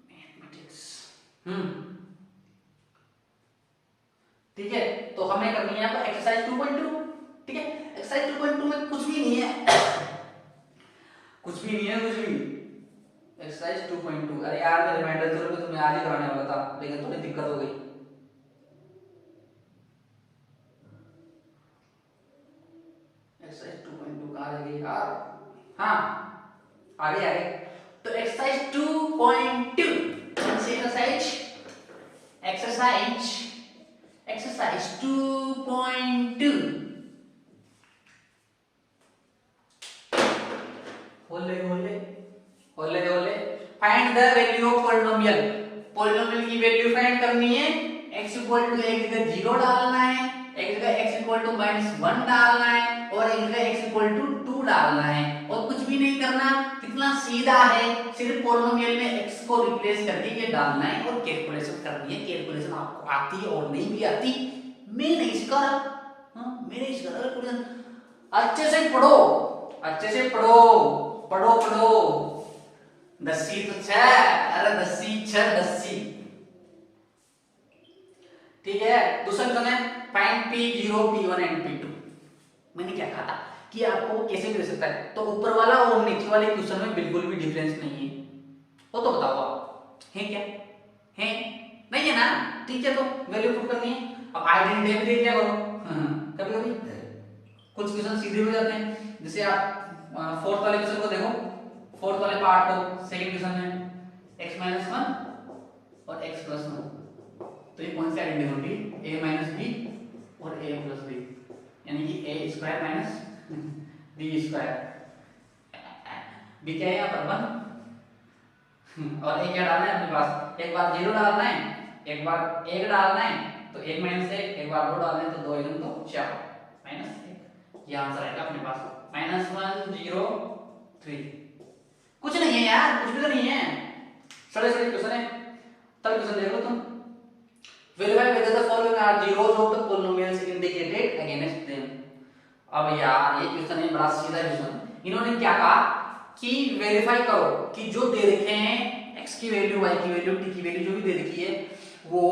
मैथमेटिक्स। ठीक है, तो हमें करनी है आपको एक्सरसाइज 2.2। ठीक है, एक्सरसाइज 2.2 में कुछ भी नहीं है, कुछ भी। एक्सरसाइज 2.2, अरे यार मैं रिमाइंडर जरूर तो तुम्हें आज ही कराने वाला था, लेकिन थोड़ी दिक्कत हो गई। एक्सरसाइज 2.2 कहाँ रह गई यार, हाँ आगे। तो एक्सरसाइज 2.2, एक्सरसाइज 2.2 होले find the value of polynomial. Polynomial की वैल्यू फाइंड करनी है। x इक्वल टू एक जगह 0 डालना है, एक जगह x इक्वल टू -1 डालना है और एक जगह x इक्वल टू 2 डालना है, और कुछ भी नहीं करना। कितना सीधा है, सिर्फ पॉलिनोमियल में x को रिप्लेस करके ये डालना है और कैलकुलेशन करनी है। कैलकुलेशन आपको आती है और नहीं भी आती, मैं नहीं सिखा रहा, मैं नहीं सिखा रहा कैलकुलेशन। अच्छे से पढ़ो। दस्सी तो 6, अरे दस्सी। ठीक है, दूसरा क्वेश्चन है find P0 P1 and P2। मैंने क्या कहा था कि आपको कैसे भी दे सकता है, तो ऊपर वाला और नीचे वाले क्वेश्चन में बिल्कुल भी डिफरेंस नहीं है। वो तो बताओ आप है क्या, है नहीं है ना। ठीक है, तो वैल्यू पुट करनी है। अब आइडेंटिटी भी देख लिया करो, कभी कुछ क्वेश्चन सीधे हो जाते हैं। जैसे आप फोर्थ वाले क्वेश्चन को देखो, फोर्थ वाले पार्ट को, सेकंड क्वेश्चन में x-1 और x+1, तो ये कौन सी आइडेंटिटी होगी, a - b और a + b, यानी कि a² - b²। b क्या है यहाँ पर 1, और a क्या डालना है अपने पास, एक बार 0 डालना है, एक बार 1 डालना है, तो 1 - 1, एक बार 2 डालना है, तो 2 1 तो 4 -1। ये आंसर आएगा अपने पास -1 0 3। कुछ नहीं है यार, कुछ भी तो नहीं है, सड़े क्वेश्चन है। तब क्वेश्चन देख लो तुम, verify whether the following are zeros of the polynomials indicated against them। अब यार ये क्वेश्चन है बड़ा सीधा क्वेश्चन। इन्होंने क्या कहा कि वेरीफाई करो कि जो दे रखे हैं x की वैल्यू, y की वैल्यू, t की वैल्यू जो भी दे रखी है वो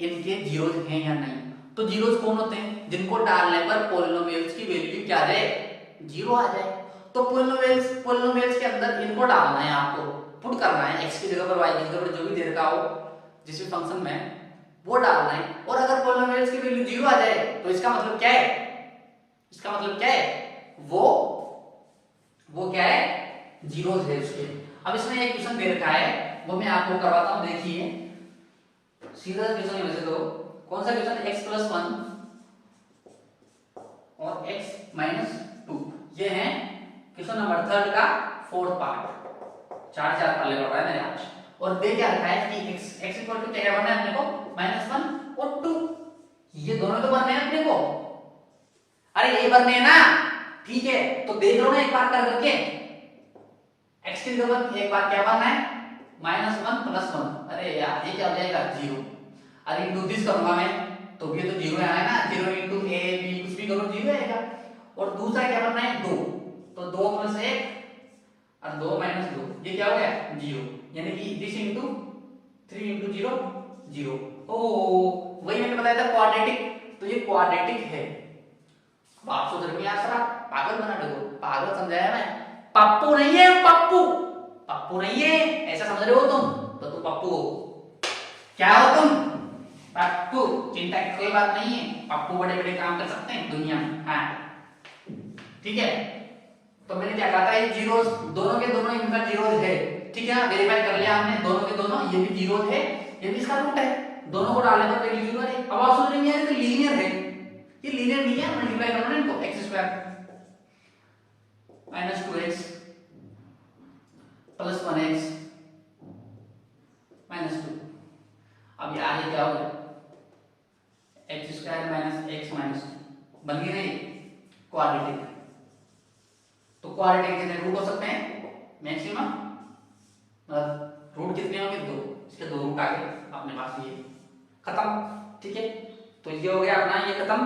इनके जीरोस हैं या नहीं। तो जीरोस कौन होते हैं, जिनको डालने पर पॉलिनोमियल्स की वैल्यू क्या रहे, 0 आ जाए। तो पॉलिनोमियल्स के अंदर इनको डालना है, आपको पुट करना है, x की जगह पर y की जगह पर जो भी दे रखा हो जिस भी फंक्शन में वो डालना है। और अगर पॉलिनोमियल्स की वैल्यू 0 आ जाए तो इसका मतलब क्या है, वो क्या है, जीरोस है उसके। अब इसमें एक क्वेश्चन दे रखा है, वो मैं आपको करवाता हूं, देखिए सीधा क्वेश्चन है वैसे तो। कौन सा क्वेश्चन, x+1 और x-2, ये है क्वेश्चन नंबर 3 का 4th पार्ट। 4 पढ़ ले रहा है मेरे आज। और दे क्या रखा है कि x इक्वल टू क्या बनना है अपने को, -1 और 2, ये दोनों तो बनने हैं अपने को, अरे यही बनने हैं ना। ठीक है, तो देख लो ना एक बार कर करके। एक्स की जगह एक बार क्या बनना है, -1 + 1। अरे यार ये क्या हो जाएगा 0। अरे इंटू दिस करूंगा मैं तो भी तो 0 आना है ना, 0 इंटू ए बी कुछ भी करो 0 आएगा। और दूसरा क्या बनना है 2, तो 2 + 1 और 2 - 2, ये क्या हो गया 0। यानी कि दिस इंटू 3 इंटू 0 0। ओ वही मैंने बताया था क्वाड्रेटिक, तो ये क्वाड्रेटिक है। अब आप सोच रहे हो यार सर आप पागल बना दो, पागल समझाया मैं, पप्पू नहीं है, पप्पू पप्पू नहीं है ऐसा समझ रहे हो तुम, तो तुम पप्पू हो। क्या हो तुम, पप्पू। चिंता की कोई बात नहीं है, पप्पू बड़े बड़े काम कर सकते हैं दुनिया में। हाँ ठीक है, तो मैंने क्या कहा था, ये जीरोस दोनों के दोनों इनका जीरोस है। ठीक है, वेरीफाई कर लिया हमने, दोनों के दोनों ये भी जीरोस है, ये भी इसका रूट है, दोनों को डालने पर वैल्यू जीरो है। अब आप सोच रहे हैं ये लीनियर है, ये लीनियर नहीं है, मल्टीप्लाई करना है इनको, x² -2x + 1x -2। अब ये आगे क्या होगा, x² - x - बन गई नहीं क्वाड्रेटिक। तो क्वाड्रेटिक कितने रूट हो सकते हैं, मैक्सिमम रूट कितने होंगे 2, इसके 2 रूट आ गए अपने पास, ये खत्म। ठीक है, तो ये हो गया अपना ये खत्म।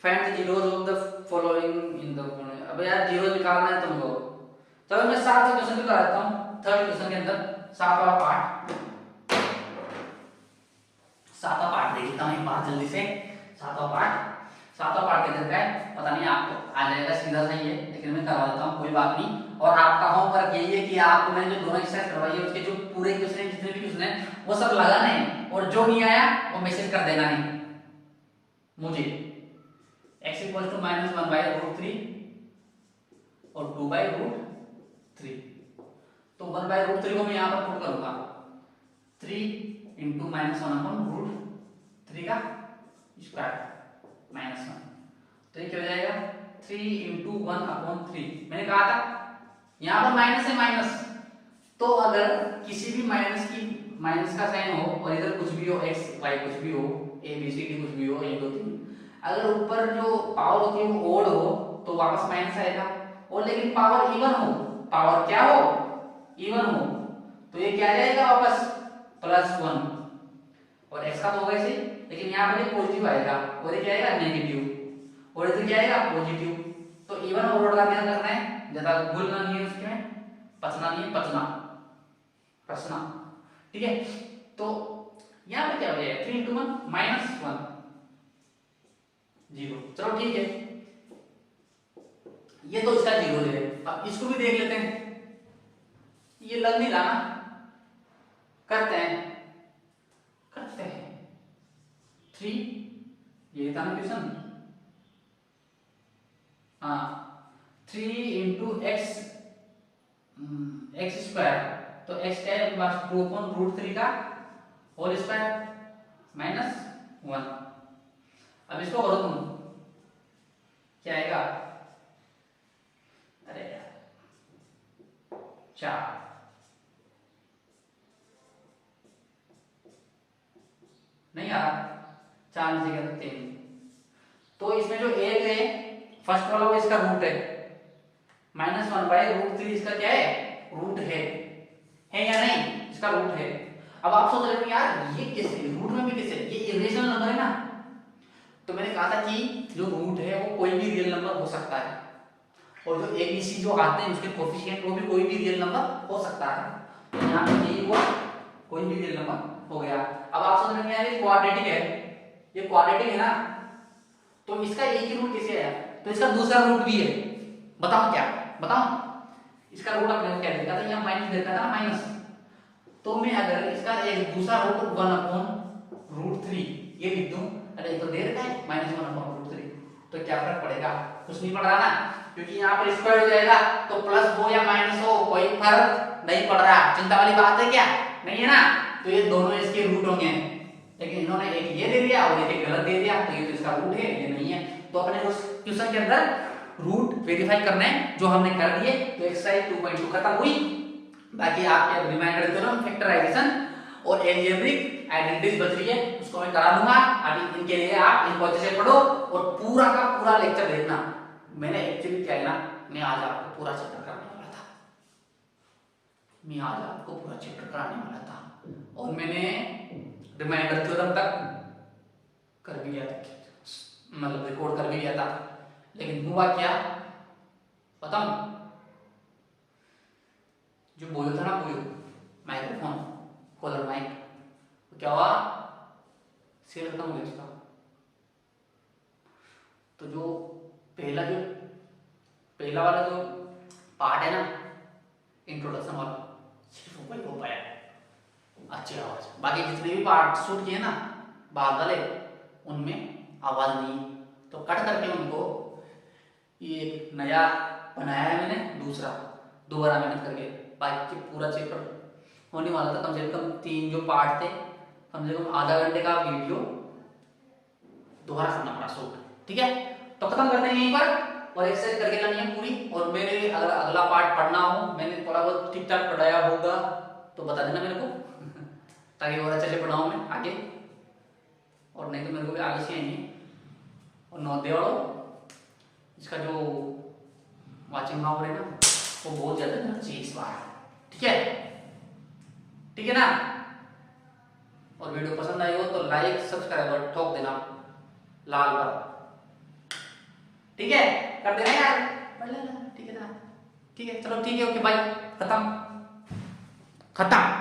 Find the zeros of the following in the, अब यार जीरो निकालना है तुमको, चलो मैं 7वां क्वेश्चन भी कराता हूं। थर्ड क्वेश्चन के अंदर 7वां पार्ट, 7वां पार्ट देख लेता हूं एक बार जल्दी से। 7वां पार्ट के अंदर है, पता नहीं आपको आ जाएगा सीधा सही है, लेकिन मैं करा देता हूं कोई बात नहीं। और आपका होमवर्क यही है कि आपको मैंने जो दोनों एक्सरसाइज करवाई है उसके जो पूरे क्वेश्चन जितने भी क्वेश्चन है वो सब लगाने हैं, और जो नहीं आया वो मैसेज कर देना है मुझे। x = -1/√3 और 2/√3, तो 1/√3 को मैं यहाँ पर पुट करूंगा 3 × -1/√3 का स्क्वायर -1, तो ये क्या हो जाएगा 3 × 1/3। मैंने कहा था यहाँ पर माइनस है माइनस, तो अगर किसी भी माइनस का साइन हो और इधर कुछ भी हो, x y कुछ भी हो, a b c d कुछ भी हो, 1 2 3, अगर ऊपर जो पावर होती है वो ओड हो तो वापस माइनस आएगा, और लेकिन पावर इवन हो, पावर क्या हो इवन हो, तो ये क्या आ जाएगा वापस +1। और x का तो होगा इसे, लेकिन यहाँ पर ये पॉजिटिव आएगा और ये क्या आएगा नेगेटिव, और इधर क्या आएगा पॉजिटिव। तो इवन और ओड का ध्यान रखना है, ज्यादा भूलना नहीं है उसमें, पचना नहीं है, पचना। ठीक है, तो यहाँ पे क्या हो जाएगा 3 × 1 -1 0। चलो ठीक है, ये तो इसका 0 है। अब इसको भी देख लेते हैं, ये लग नहीं रहा ना, करते हैं 3, ये था ना क्वेश्चन, हाँ 3 × x², तो x क्या है 2/√3 का होल स्क्वायर -1। अब इसको करो तुम, क्या आएगा, अरे यार 4, नहीं आ रहा, 4 में से क्या 3, तो इसमें जो एक है फर्स्ट वाला वो इसका रूट है, -1/√3 इसका क्या है रूट है या नहीं, इसका रूट है। अब आप सोच रहे हो यार ये कैसे रूट में भी कैसे, ये इरेशनल नंबर है ना, तो मैंने कहा था कि जो रूट है वो कोई भी रियल नंबर हो सकता है, और जो एबीसी जो आते हैं उसके कोफिशिएंट वो भी कोई भी रियल नंबर हो सकता है। तो यहाँ पे यही हुआ, कोई भी रियल नंबर हो गया। अब आप समझ रहे हैं ये क्वाड्रेटिक है, ये क्वाड्रेटिक है ना, तो इसका एक ही रूट कैसे आया, तो इसका दूसरा रूट भी है, बताओ क्या, बताओ इसका रूट अपने को क्या देखा था, यहाँ माइनस देखा था ना माइनस, तो मैं अगर इसका एक दूसरा रूट 1/√3 ये लिख दूं, अरे तो दे रखा है -1/√3, तो क्या फर्क पड़ेगा, कुछ नहीं पड़ रहा ना, क्योंकि यहाँ पर स्क्वायर हो जाएगा, तो प्लस हो या माइनस हो कोई फर्क नहीं पड़ रहा, चिंता वाली बात है क्या, नहीं है ना। तो ये दोनों इसके रूट होंगे, लेकिन इन्होंने एक ये दे दिया और एक गलत दे दिया, तो ये तो इसका रूट है, ये नहीं है। तो अपने उस क्वेश्चन के अंदर रूट वेरीफाई करने जो हमने कर दिए, तो एक्सरसाइज 2.2 खत्म हुई। बाकी आपके रिमाइंडर थ्योरम, फैक्टराइजेशन और अलजेब्रिक आइडेंटिटीज बच रही है, उसको मैं करा दूंगा। अभी इनके लिए आप इनको अच्छे से पढ़ो और पूरा का पूरा लेक्चर देखना, मैंने एक्चुअली क्या है ना, मैं आज आपको पूरा चैप्टर कराने वाला था, मैं आज आपको पूरा चैप्टर कराने वाला था, और मैंने रिमाइंडर थ्योरम तक कर भी लिया था, मतलब रिकॉर्ड कर भी लिया था, लेकिन हुआ क्या पता, जो बोयो था ना, बोयो माइक्रोफोन कॉलर माइक, तो क्या हुआ, सेल खत्म हो गया उसका। तो जो पहला वाला जो पार्ट है ना, इंट्रोडक्शन वाला, सिर्फ वही हो पाया अच्छी आवाज, बाकी जितने भी पार्ट शूट किए ना बाद वाले, उनमें आवाज नहीं, तो कट करके उनको ये नया बनाया है मैंने, दोबारा मेहनत करके। बाकी पूरा चैप्टर होने वाला था, कम से कम 3 जो पार्ट थे, कम से कम आधा घंटे का वीडियो दोबारा करना पड़ा शूट, ठीक है। तो खत्म करते हैं यहीं पर, और एक्सरसाइज करके लानी है पूरी, और मेरे अगर अगला पार्ट पढ़ना हो, मैंने थोड़ा बहुत ठीक ठाक पढ़ाया होगा तो बता देना मेरे को ताकि और अच्छे से पढ़ाऊँ मैं आगे, और नहीं तो मेरे को भी आगे से आएंगे। और नवोदय वालों, इसका जो वाचिंग पावर है ना, वो बहुत ज्यादा रहना चाहिए इस बार, ठीक है, ठीक है ना। और वीडियो पसंद आई हो तो लाइक सब्सक्राइब और ठोक देना लाल पर, ठीक है, कर देना यार, ठीक है ना, ठीक है, चलो ठीक है, ओके बाय, खत्म खत्म।